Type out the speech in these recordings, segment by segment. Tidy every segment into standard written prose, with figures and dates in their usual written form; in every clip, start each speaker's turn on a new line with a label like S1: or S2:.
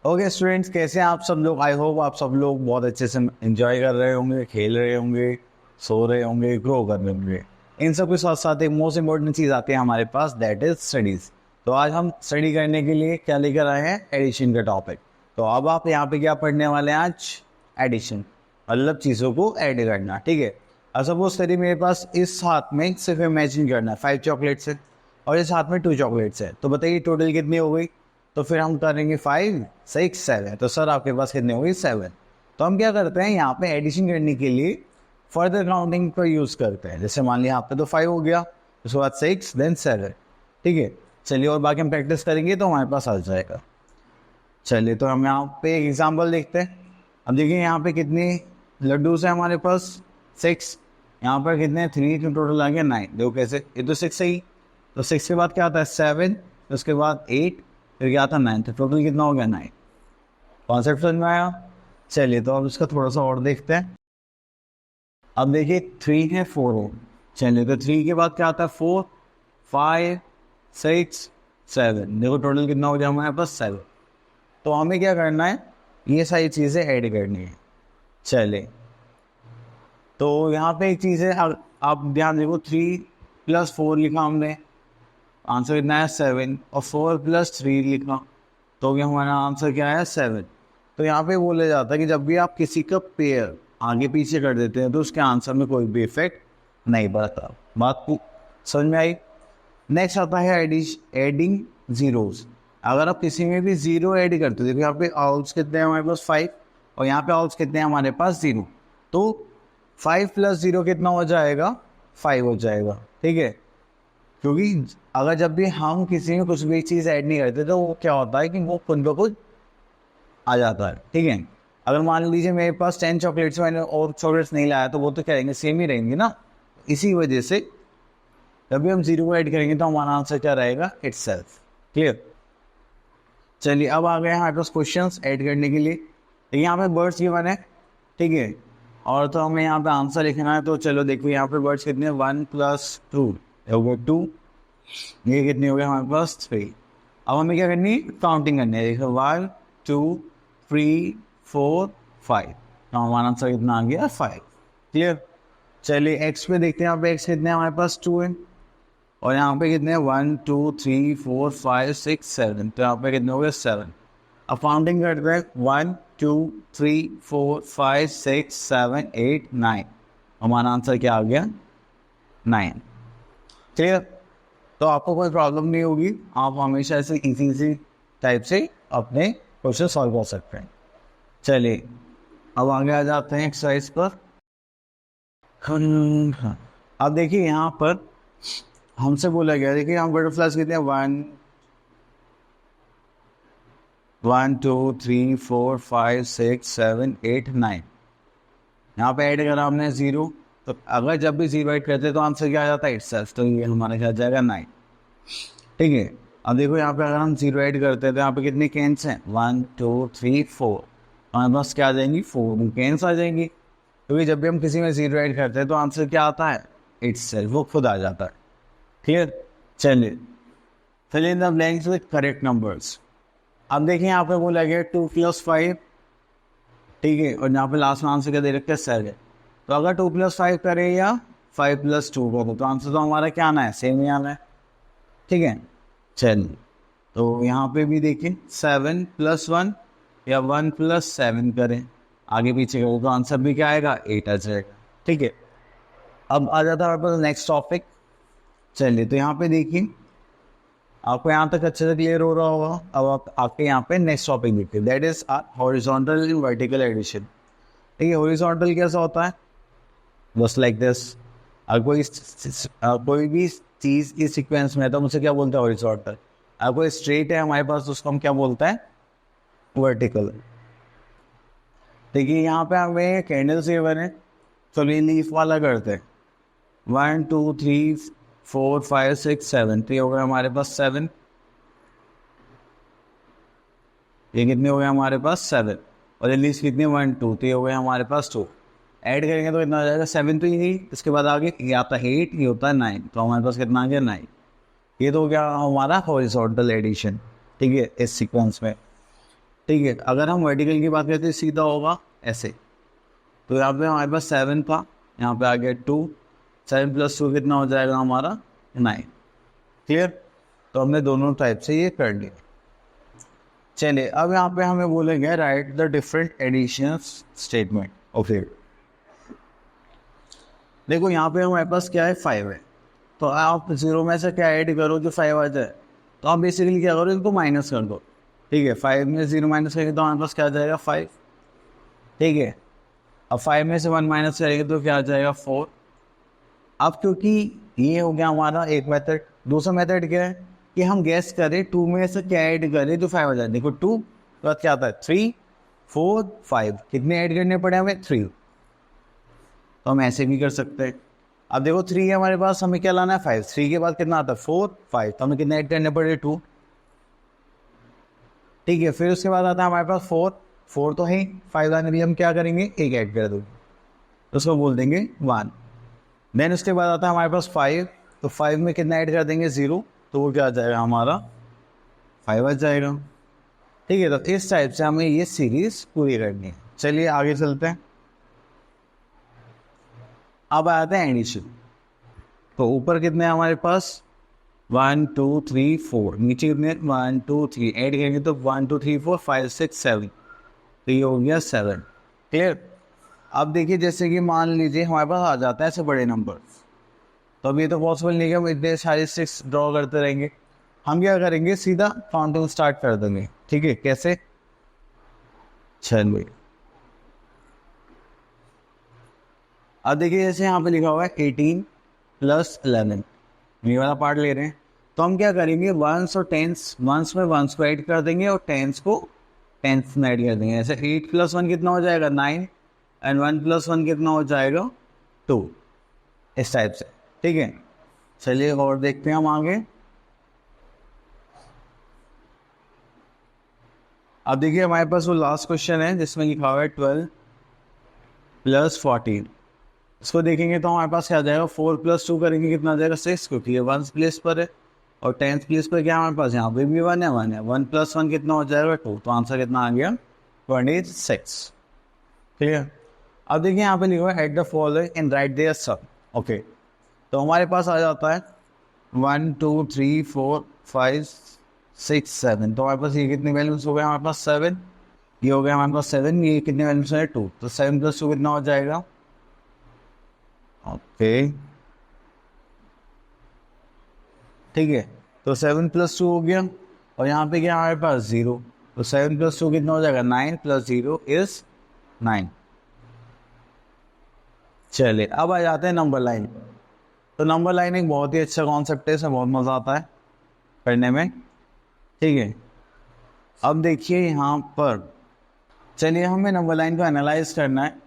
S1: Okay students, कैसे हैं आप सब लोग। आई होप आप सब लोग बहुत अच्छे से एंजॉय कर रहे होंगे, खेल रहे होंगे, सो रहे होंगे, ग्रो कर रहे होंगे। इन सब के साथ साथ एक मोस्ट इंपॉर्टेंट चीज़ आती है हमारे पास, दैट इज स्टडीज़। तो आज हम स्टडी करने के लिए क्या लेकर आए हैं, एडिशन का टॉपिक। तो अब आप यहाँ पे क्या पढ़ने वाले हैं आज, एडिशन, मतलब चीज़ों को ऐड करना। ठीक है। अब सपोज करिए मेरे पास इस हाथ में सिर्फ इमेजिन करना है 5 चॉकलेट्स है और इस हाथ में 2 चॉकलेट्स है। तो बताइए टोटल कितनी हो गई। तो फिर हम करेंगे 5 6 7। तो सर आपके पास कितने हो गए, 7। तो हम क्या करते हैं यहाँ पे एडिशन करने के लिए फर्दर काउंटिंग का यूज़ करते हैं। जैसे मान लिया यहाँ पे तो 5 हो गया, उसके बाद 6 देन 7। ठीक है। चलिए और बाकी हम प्रैक्टिस करेंगे तो हमारे पास आ जाएगा। चलिए तो हम यहाँ पे एक एग्जाम्पल देखते हैं। अब देखिए यहाँ पे कितने लड्डूस हैं हमारे पास, 6। यहाँ पर कितने 3, तो टोटल आ गया 9। देखो कैसे, ये तो 6 ही। तो 6 के बाद क्या आता है 7, उसके बाद 8, फिर क्या आता है 9। तो टोटल कितना हो गया 9। कॉन्सेप्ट समझ में आया। चलिए तो अब इसका थोड़ा सा और देखते हैं। अब देखिए 3 है 4 है। चलिए तो 3 के बाद क्या आता है 4 5 6 7। देखो टोटल कितना हो गया हमारे पास 7। तो हमें क्या करना है, ये सारी चीज़ें ऐड करनी है। चलिए तो यहाँ पे एक चीज़ है, आप ध्यान देखो, 3 + 4 लिखा हमने, आंसर कितना है 7। और 4 + 3 लिखा, तो ये हमारा आंसर क्या है 7। तो यहाँ पे बोला जाता है कि जब भी आप किसी का पेयर आगे पीछे कर देते हैं तो उसके आंसर में कोई भी इफेक्ट नहीं पड़ता। बात को समझ में आई। नेक्स्ट आता है एडिंग जीरोस। अगर आप किसी में भी जीरो ऐड करते हो, देखो यहाँ पे ऑल्स कितने हैं हमारे पास 5, और यहाँ पे ऑल्स कितने हैं हमारे पास 0। तो 5 + 0 कितना हो जाएगा, 5 हो जाएगा। ठीक है। क्योंकि अगर जब भी हम किसी में कुछ भी चीज़ ऐड नहीं करते तो वो क्या होता है कि वो खुद ब खुद आ जाता है। ठीक है। अगर मान लीजिए मेरे पास 10 चॉकलेट्स, मैंने और चॉकलेट्स नहीं लाया, तो वो तो क्या रहेंगे, सेम ही रहेंगे ना। इसी वजह से जब भी हम 0 को ऐड करेंगे तो हमारा आंसर क्या रहेगा, इटसेल्फ। क्लियर। चलिए अब आ गए हमारे पास क्वेश्चंस ऐड करने के लिए। तो यहाँ पे वर्ड्स गिवन है। ठीक है। और तो हमें यहाँ पे आंसर लिखना है। तो चलो देखो यहाँ पे वर्ड्स कितने हैं, 1 + 2 हो 2। ये कितने हो गए हमारे पास 3। अब हमें क्या करनी है, काउंटिंग करनी है। देखो 1 2 3 4 5। तो हमारा आंसर कितना आ गया 5। क्लियर। चलिए एक्स पे देखते हैं। यहाँ पे एक्स कितने हैं हमारे पास 2 है, और यहाँ पे कितने 1 2 3 4 5 6 7। तो यहाँ पे कितने हो गए 7। अब काउंटिंग करते हैं 1 2 3 4 5 6 7 8 9। हमारा आंसर क्या आ गया 9। क्लियर। तो आपको कोई प्रॉब्लम नहीं होगी, आप हमेशा ऐसे इजी टाइप से अपने क्वेश्चन सॉल्व कर सकते हैं। चलिए अब आगे आ जाते हैं एक्सरसाइज पर। अब देखिए यहाँ पर हमसे बोला गया, देखिए यहाँ बटरफ्लाइज कितने हैं, 1 2 3 4 5 6 7 8 9। यहाँ पे ऐड करा हमने 0। तो अगर जब भी 0 ऐड करते तो आंसर क्या आ जाता है, इटसेल्फ। तो ये हमारा क्या आ जाएगा 9। ठीक है। अब देखो यहाँ पे अगर हम 0 ऐड करते हैं तो यहाँ पे कितने कैंस हैं, 1 2 3 4। हमारे पास क्या आ जाएंगी, 4 कैंस आ जाएंगी। क्योंकि जब भी हम किसी में 0 ऐड करते हैं तो आंसर क्या आता है, इटसेल्फ, वो खुद आ जाता है। क्लियर। चलिए fill in the blanks with correct numbers. अब देखिए यहाँ पे बोला गया 2 + 5। ठीक है। और यहाँ पे लास्ट में आंसर क्या दे रखा है, 7। तो अगर 2 + 5 करें या 5 + 2 करें तो आंसर तो हमारा क्या आना है, सेम ही आना है। ठीक है। चलिए तो यहाँ पे भी देखिए 7 + 1 या 1 + 7 करें, आगे पीछे करें तो आंसर भी क्या आएगा, 8 आ जाएगा। ठीक है। अब आ जाता है हमारे पास नेक्स्ट टॉपिक। चलिए तो यहाँ पे देखिए आपको यहाँ तक अच्छे से क्लियर हो रहा होगा। अब आप आके यहाँ पे नेक्स्ट टॉपिक देखिए, that is horizontal and vertical addition. ठीक है। हॉरिजॉन्टल कैसा होता है, बस लाइक दिस। अगर कोई भी चीज़ इस सीक्वेंस में है तो मुझे क्या बोलते हैं, हॉरिजॉन्टल। अगर कोई स्ट्रेट है हमारे पास तो उसको हम क्या बोलते हैं, वर्टिकल। देखिए यहाँ पे हमें कैंडल से बने, चलो ये लीफ वाला करते हैं। 1 2 3 4 5 6 7। तो ये हो गया हमारे पास 7। ये कितने हो गए हमारे पास 7। और ये लीफ कितने 1 2। तो ये हो गया हमारे पास 2। ऐड करेंगे तो कितना हो जाएगा 7। तो यही इसके बाद आगे ये आता है 8, ये होता है 9। तो हमारे पास कितना आ गया 9। ये तो हो गया हमारा हॉरिजॉन्टल एडिशन। ठीक है, इस सीक्वेंस में। ठीक है, अगर हम वर्टिकल की बात करते हैं सीधा होगा ऐसे। तो यहाँ पे हमारे पास 7 था, यहाँ पे आ गया 2, 7 + 2 कितना हो जाएगा हमारा 9। क्लियर? तो हमने दोनों टाइप से ये कर लिया। चलिए अब यहाँ पे हमें बोलेंगे write the different addition statement. Okay, देखो यहाँ पे हमारे पास क्या है 5 है, तो आप 0 में से क्या ऐड करो जो 5 आ जाए। तो आप बेसिकली क्या करो, इनको माइनस कर दो। ठीक है, 5 में 0 माइनस करेंगे तो हमारे पास क्या आ जाएगा 5। ठीक है, अब 5 में से 1 माइनस करेंगे तो क्या आ जाएगा 4। अब क्योंकि ये हो गया हमारा एक मेथड, दूसरा मेथड क्या है कि हम गैस करें 2 में से क्या ऐड करें जो 5 आ जाए। देखो 2 के बाद क्या आता है 3, 4, 5, कितने ऐड करने पड़े हमें 3। तो हम ऐसे भी कर सकते हैं। अब देखो 3 है हमारे पास, हमें क्या लाना है 5, 3 के बाद कितना आता है 4, 5, तो हमें कितने ऐड करने पड़े 2। ठीक है, फिर उसके बाद आता है हमारे पास 4, 4 तो है, 5 लाने भी हम क्या करेंगे एक ऐड कर देंगे, तो उसको बोल देंगे 1। देन उसके बाद आता है हमारे पास 5, तो 5 में कितना ऐड कर देंगे 0, तो वो क्या आ जाएगा हमारा 5 आ जाएगा। ठीक है, तो इस टाइप से हमें ये सीरीज पूरी करनी है। चलिए आगे चलते हैं। अब आते हैं एडिशन। तो ऊपर कितने हैं हमारे पास 1 2 3 4, नीचे कितने 1 2 3, ऐड करेंगे तो 1 2 3 4 5 6 7, तो ये हो गया 7। क्लियर? अब देखिए जैसे कि मान लीजिए हमारे पास आ जाता है ऐसे बड़े नंबर, तो अब ये तो पॉसिबल नहीं है हम इतने सारे 6 ड्रॉ करते रहेंगे। हम क्या करेंगे सीधा काउंटिंग स्टार्ट कर देंगे। ठीक है, कैसे? चलिए अब देखिए जैसे यहाँ पे लिखा हुआ है 18 + 11, ये वाला पार्ट ले रहे हैं, तो हम क्या करेंगे वंस और टेंस, वंस में वंस को ऐड कर देंगे और टेंस को टेंस में ऐड कर देंगे। ऐसे 8 + 1 कितना हो जाएगा 9, एंड 1 + 1 कितना हो जाएगा 2, इस टाइप से। ठीक है, चलिए और देखते हैं हम आगे। अब देखिए हमारे पास वो लास्ट क्वेश्चन है जिसमें लिखा हुआ है 12 + 14। इसको देखेंगे तो हमारे पास क्या आ जाएगा 4 + 2 करेंगे कितना आ जाएगा 6, क्योंकि ये 1 प्लेस पर है, और 10th प्लेस पर क्या हमारे पास यहाँ पे भी 1 है, 1 है। 1 + 1 कितना हो जाएगा 2, तो आंसर कितना आ गया 26। ठीक है, अब देखिए यहाँ पे लिखा हुआ है at the following and write their sum. Okay, तो हमारे पास आ जाता है 1 2 3 4 5 6 7, तो हमारे पास ये कितने वैल्यूज हो गए हमारे पास 7, ये हो गया हमारे पास 7, ये कितने वैल्यूज है 2, तो 7 + 2 कितना हो जाएगा। ओके, ठीक है, तो 7 + 2 हो गया, और यहाँ पे क्या हमारे पास 0, तो 7 + 2 कितना हो जाएगा 9 + 0 इज 9। चलिए अब आ जाते हैं नंबर लाइन। तो नंबर लाइन एक बहुत ही अच्छा कॉन्सेप्ट है, इसमें बहुत मज़ा आता है पढ़ने में। ठीक है, अब देखिए यहाँ पर, चलिए हमें नंबर लाइन को एनालाइज करना है,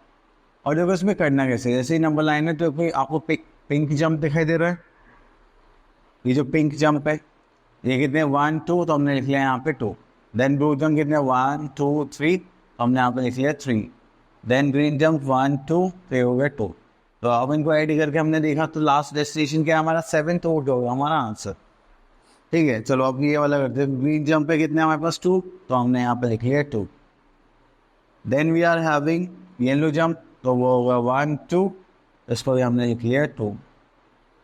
S1: और देखो इसमें करना कैसे। जैसे ही नंबर लाइन है तो कोई आपको पिंक जंप दिखाई दे रहा है, ये जो पिंक जंप है ये कितने 1 2, तो हमने लिख लिया यहाँ पे 2। देन ब्लू जंप कितने 1 2 3, तो हमने यहाँ पे लिख लिया 3। देन ग्रीन जंप 1 2, तो ये हो गया 2। तो अब इनको ऐड करके हमने देखा तो लास्ट डेस्टिनेशन क्या हमारा 7, तो वो होगा हमारा आंसर। ठीक है, चलो अब ये वाला करते हैं। ग्रीन जंप पे कितने हमारे पास 2, तो हमने यहाँ पे लिख लिया 2। Then we are having yellow jump, तो वो होगा 1 2, इसको भी हमने लिख लिया 2।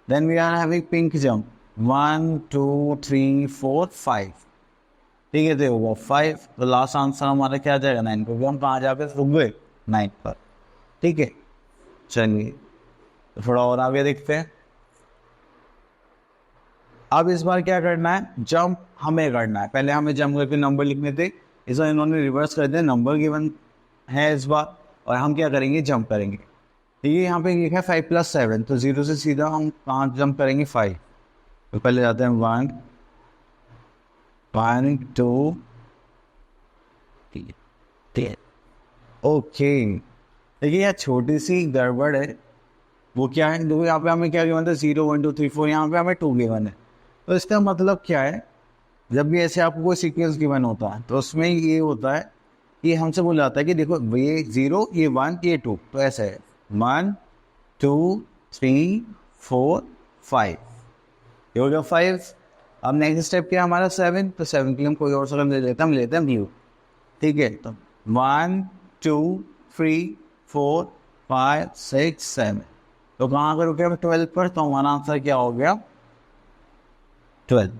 S1: Then we are having pink jump 1 2 3 4 5, ठीक है, तो होगा 5। तो लास्ट आंसर हमारा क्या आ जाएगा 9, क्योंकि हम कहाँ जाके रुक गए 9 पर। ठीक है, चलिए तो थोड़ा और आगे देखते हैं। अब इस बार क्या करना है, जंप हमें करना है। पहले हमें जंप करके नंबर लिखने थे, इस बार इन्होंने रिवर्स कर दिया, नंबर गिवन है इस बार, और हम क्या करेंगे जंप करेंगे। तो ये यहाँ पे लिखा है 5 + 7, तो 0 से सीधा हम कहाँ जंप करेंगे 5। तो पहले जाते हैं 1 1 2 3। ओके, देखिए यार छोटी सी गड़बड़ है, वो क्या है, देखो यहाँ पे हमें क्या गिवन था 0 1 2 3 4, यहाँ पे हमें 2 गिवन है। तो इसका मतलब क्या है, जब भी ऐसे आपको कोई सीक्वेंस गिवन होता है तो उसमें ये होता है कि हमसे बोला जाता है कि देखो ये 0 ये 1 ये 2, तो ऐसा है 1 2 3 4 5, ये हो गया 5। अब नेक्स्ट स्टेप क्या है हमारा 7, तो 7 के लिए हम कोई और रकम ले लेते हैं, हम लेते हैं ब्लू। ठीक है, तो 1 2 3 4 5 6 7, तो कहाँ पर रुके 12 पर, तो हमारा आंसर क्या हो गया 12।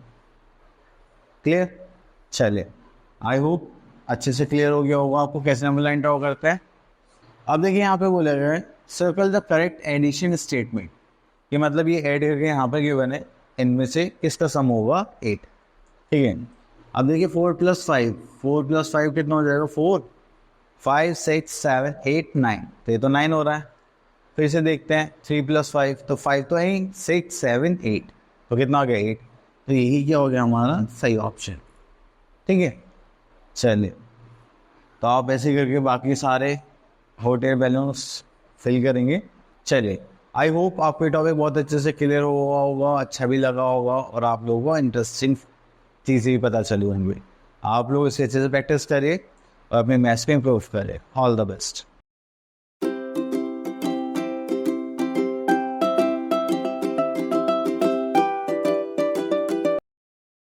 S1: क्लियर? चलिए, आई होप अच्छे से क्लियर हो गया होगा आपको कैसे नंबर लाइन ड्रॉ करते हैं। अब देखिए यहाँ पे बोला गया है circle the correct addition statement, कि मतलब ये ऐड करके यहाँ पर गिवन है, इनमें से किसका सम होगा 8। ठीक है, अब देखिए 4 + 5, 4 + 5 कितना हो जाएगा 4 5 6 7 8 9, तो ये तो 9 हो रहा है। फिर से देखते हैं 3 + 5, तो 5 तो है 6 7 8, तो कितना हो गया 8, तो यही क्या हो गया हमारा सही ऑप्शन। ठीक है, चलिए, तो आप ऐसे करके बाकी सारे होटल बैलेंस फिल करेंगे। चलिए, आई होप आपको ये टॉपिक बहुत अच्छे से क्लियर हुआ होगा, अच्छा भी लगा होगा और आप लोगों को इंटरेस्टिंग चीज़ें भी पता चली होंगी। आप लोग इसे अच्छे से प्रैक्टिस करिए और अपने मैथ्स में इम्प्रूव करिए। All the best.